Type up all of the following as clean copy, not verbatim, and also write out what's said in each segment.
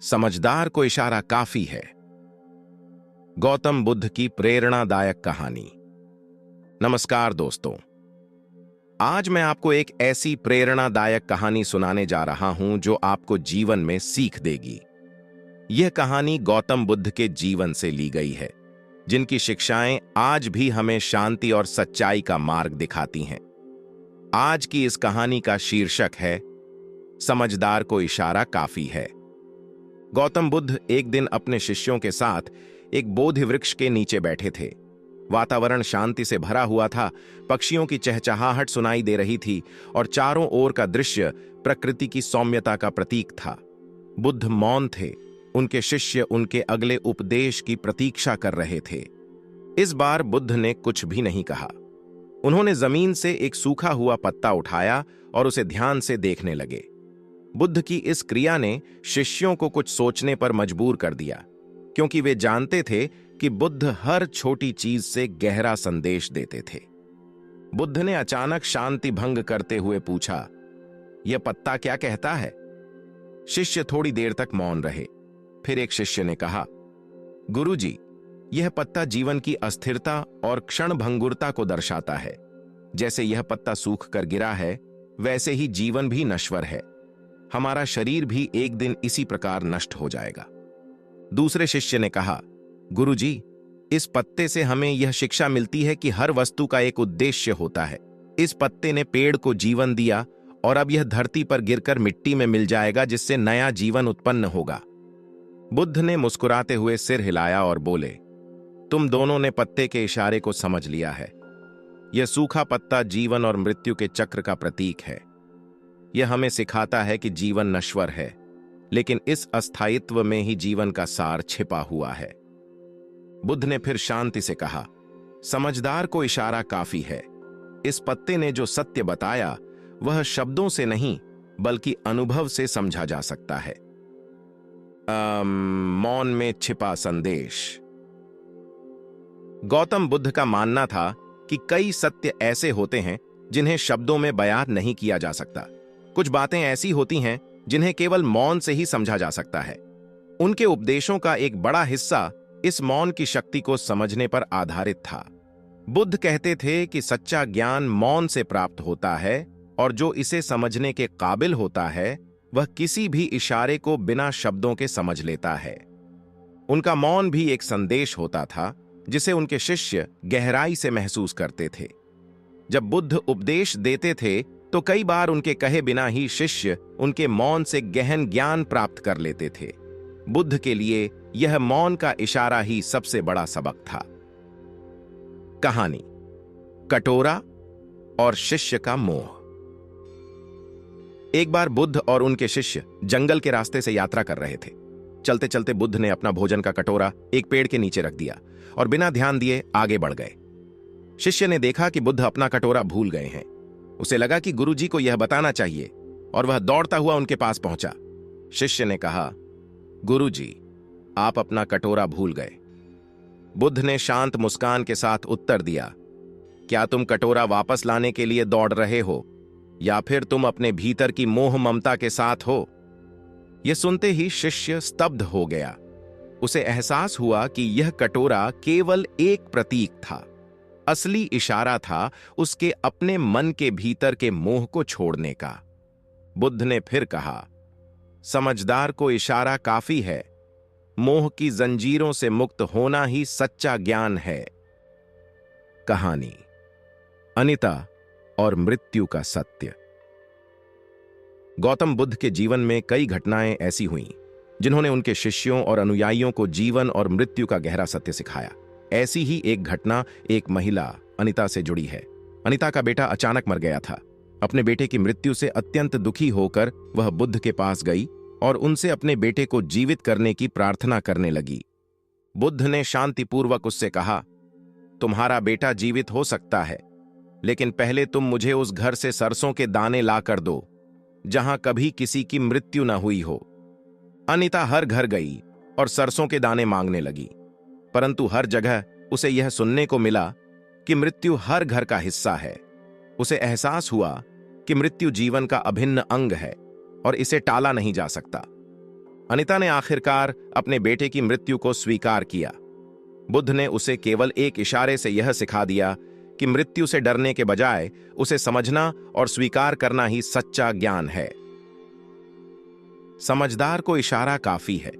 समझदार को इशारा काफी है। गौतम बुद्ध की प्रेरणादायक कहानी। नमस्कार दोस्तों, आज मैं आपको एक ऐसी प्रेरणादायक कहानी सुनाने जा रहा हूं जो आपको जीवन में सीख देगी। यह कहानी गौतम बुद्ध के जीवन से ली गई है, जिनकी शिक्षाएं आज भी हमें शांति और सच्चाई का मार्ग दिखाती हैं। आज की इस कहानी का शीर्षक है समझदार को इशारा काफी है। गौतम बुद्ध एक दिन अपने शिष्यों के साथ एक बोधि वृक्ष के नीचे बैठे थे। वातावरण शांति से भरा हुआ था, पक्षियों की चहचहाहट सुनाई दे रही थी और चारों ओर का दृश्य प्रकृति की सौम्यता का प्रतीक था। बुद्ध मौन थे, उनके शिष्य उनके अगले उपदेश की प्रतीक्षा कर रहे थे। इस बार बुद्ध ने कुछ भी नहीं कहा। उन्होंने जमीन से एक सूखा हुआ पत्ता उठाया और उसे ध्यान से देखने लगे। बुद्ध की इस क्रिया ने शिष्यों को कुछ सोचने पर मजबूर कर दिया, क्योंकि वे जानते थे कि बुद्ध हर छोटी चीज से गहरा संदेश देते थे। बुद्ध ने अचानक शांति भंग करते हुए पूछा, यह पत्ता क्या कहता है? शिष्य थोड़ी देर तक मौन रहे। फिर एक शिष्य ने कहा, गुरुजी, यह पत्ता जीवन की अस्थिरता और क्षणभंगुरता को दर्शाता है। जैसे यह पत्ता सूख कर गिरा है, वैसे ही जीवन भी नश्वर है। हमारा शरीर भी एक दिन इसी प्रकार नष्ट हो जाएगा। दूसरे शिष्य ने कहा, गुरुजी, इस पत्ते से हमें यह शिक्षा मिलती है कि हर वस्तु का एक उद्देश्य होता है। इस पत्ते ने पेड़ को जीवन दिया और अब यह धरती पर गिरकर मिट्टी में मिल जाएगा, जिससे नया जीवन उत्पन्न होगा। बुद्ध ने मुस्कुराते हुए सिर हिलाया और बोले, तुम दोनों ने पत्ते के इशारे को समझ लिया है। यह सूखा पत्ता जीवन और मृत्यु के चक्र का प्रतीक है। यह हमें सिखाता है कि जीवन नश्वर है, लेकिन इस अस्थायित्व में ही जीवन का सार छिपा हुआ है। बुद्ध ने फिर शांति से कहा, समझदार को इशारा काफी है। इस पत्ते ने जो सत्य बताया वह शब्दों से नहीं बल्कि अनुभव से समझा जा सकता है। मौन में छिपा संदेश। गौतम बुद्ध का मानना था कि कई सत्य ऐसे होते हैं जिन्हें शब्दों में बयान नहीं किया जा सकता। कुछ बातें ऐसी होती हैं जिन्हें केवल मौन से ही समझा जा सकता है। उनके उपदेशों का एक बड़ा हिस्सा इस मौन की शक्ति को समझने पर आधारित था। बुद्ध कहते थे कि सच्चा ज्ञान मौन से प्राप्त होता है और जो इसे समझने के काबिल होता है वह किसी भी इशारे को बिना शब्दों के समझ लेता है। उनका मौन भी एक संदेश होता था जिसे उनके शिष्य गहराई से महसूस करते थे। जब बुद्ध उपदेश देते थे तो कई बार उनके कहे बिना ही शिष्य उनके मौन से गहन ज्ञान प्राप्त कर लेते थे। बुद्ध के लिए यह मौन का इशारा ही सबसे बड़ा सबक था। कहानी, कटोरा और शिष्य का मोह। एक बार बुद्ध और उनके शिष्य जंगल के रास्ते से यात्रा कर रहे थे। चलते चलते बुद्ध ने अपना भोजन का कटोरा एक पेड़ के नीचे रख दिया और बिना ध्यान दिए आगे बढ़ गए। शिष्य ने देखा कि बुद्ध अपना कटोरा भूल गए हैं। उसे लगा कि गुरुजी को यह बताना चाहिए और वह दौड़ता हुआ उनके पास पहुंचा। शिष्य ने कहा, गुरुजी, आप अपना कटोरा भूल गए। बुद्ध ने शांत मुस्कान के साथ उत्तर दिया, क्या तुम कटोरा वापस लाने के लिए दौड़ रहे हो या फिर तुम अपने भीतर की मोह ममता के साथ हो? यह सुनते ही शिष्य स्तब्ध हो गया। उसे एहसास हुआ कि यह कटोरा केवल एक प्रतीक था। असली इशारा था उसके अपने मन के भीतर के मोह को छोड़ने का। बुद्ध ने फिर कहा, समझदार को इशारा काफी है। मोह की जंजीरों से मुक्त होना ही सच्चा ज्ञान है। कहानी, अनिता और मृत्यु का सत्य। गौतम बुद्ध के जीवन में कई घटनाएं ऐसी हुईं जिन्होंने उनके शिष्यों और अनुयायियों को जीवन और मृत्यु का गहरा सत्य सिखाया। ऐसी ही एक घटना एक महिला अनिता से जुड़ी है। अनिता का बेटा अचानक मर गया था। अपने बेटे की मृत्यु से अत्यंत दुखी होकर वह बुद्ध के पास गई और उनसे अपने बेटे को जीवित करने की प्रार्थना करने लगी। बुद्ध ने शांतिपूर्वक उससे कहा, तुम्हारा बेटा जीवित हो सकता है, लेकिन पहले तुम मुझे उस घर से सरसों के दाने ला कर दो जहां कभी किसी की मृत्यु न हुई हो। अनिता हर घर गई और सरसों के दाने मांगने लगी, परंतु हर जगह उसे यह सुनने को मिला कि मृत्यु हर घर का हिस्सा है। उसे एहसास हुआ कि मृत्यु जीवन का अभिन्न अंग है और इसे टाला नहीं जा सकता। अनिता ने आखिरकार अपने बेटे की मृत्यु को स्वीकार किया। बुद्ध ने उसे केवल एक इशारे से यह सिखा दिया कि मृत्यु से डरने के बजाय उसे समझना और स्वीकार करना ही सच्चा ज्ञान है। समझदार को इशारा काफी है।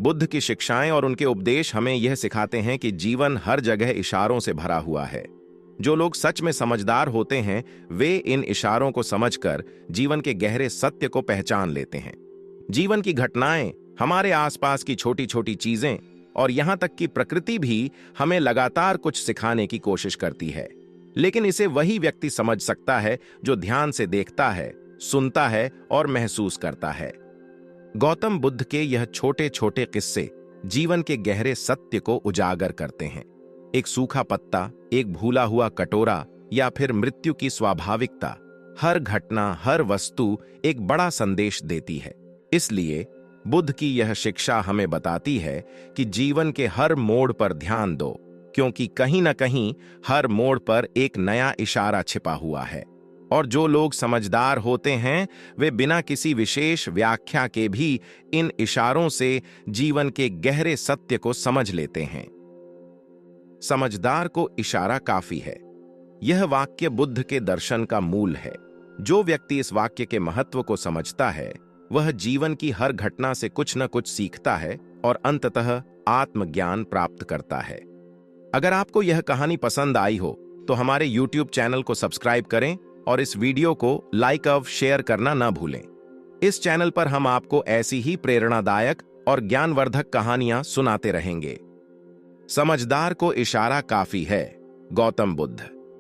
बुद्ध की शिक्षाएं और उनके उपदेश हमें यह सिखाते हैं कि जीवन हर जगह इशारों से भरा हुआ है। जो लोग सच में समझदार होते हैं वे इन इशारों को समझकर जीवन के गहरे सत्य को पहचान लेते हैं। जीवन की घटनाएं, हमारे आसपास की छोटी छोटी चीजें और यहां तक कि प्रकृति भी हमें लगातार कुछ सिखाने की कोशिश करती है, लेकिन इसे वही व्यक्ति समझ सकता है जो ध्यान से देखता है, सुनता है और महसूस करता है। गौतम बुद्ध के यह छोटे छोटे किस्से जीवन के गहरे सत्य को उजागर करते हैं। एक सूखा पत्ता, एक भूला हुआ कटोरा या फिर मृत्यु की स्वाभाविकता, हर घटना, हर वस्तु एक बड़ा संदेश देती है। इसलिए बुद्ध की यह शिक्षा हमें बताती है कि जीवन के हर मोड़ पर ध्यान दो, क्योंकि कहीं न कहीं हर मोड़ पर एक नया इशारा छिपा हुआ है। और जो लोग समझदार होते हैं वे बिना किसी विशेष व्याख्या के भी इन इशारों से जीवन के गहरे सत्य को समझ लेते हैं। समझदार को इशारा काफी है। यह वाक्य बुद्ध के दर्शन का मूल है। जो व्यक्ति इस वाक्य के महत्व को समझता है वह जीवन की हर घटना से कुछ न कुछ सीखता है और अंततः आत्मज्ञान प्राप्त करता है। अगर आपको यह कहानी पसंद आई हो तो हमारे YouTube चैनल को सब्सक्राइब करें और इस वीडियो को लाइक और शेयर करना न भूलें। इस चैनल पर हम आपको ऐसी ही प्रेरणादायक और ज्ञानवर्धक कहानियां सुनाते रहेंगे। समझदार को इशारा काफी है। गौतम बुद्ध।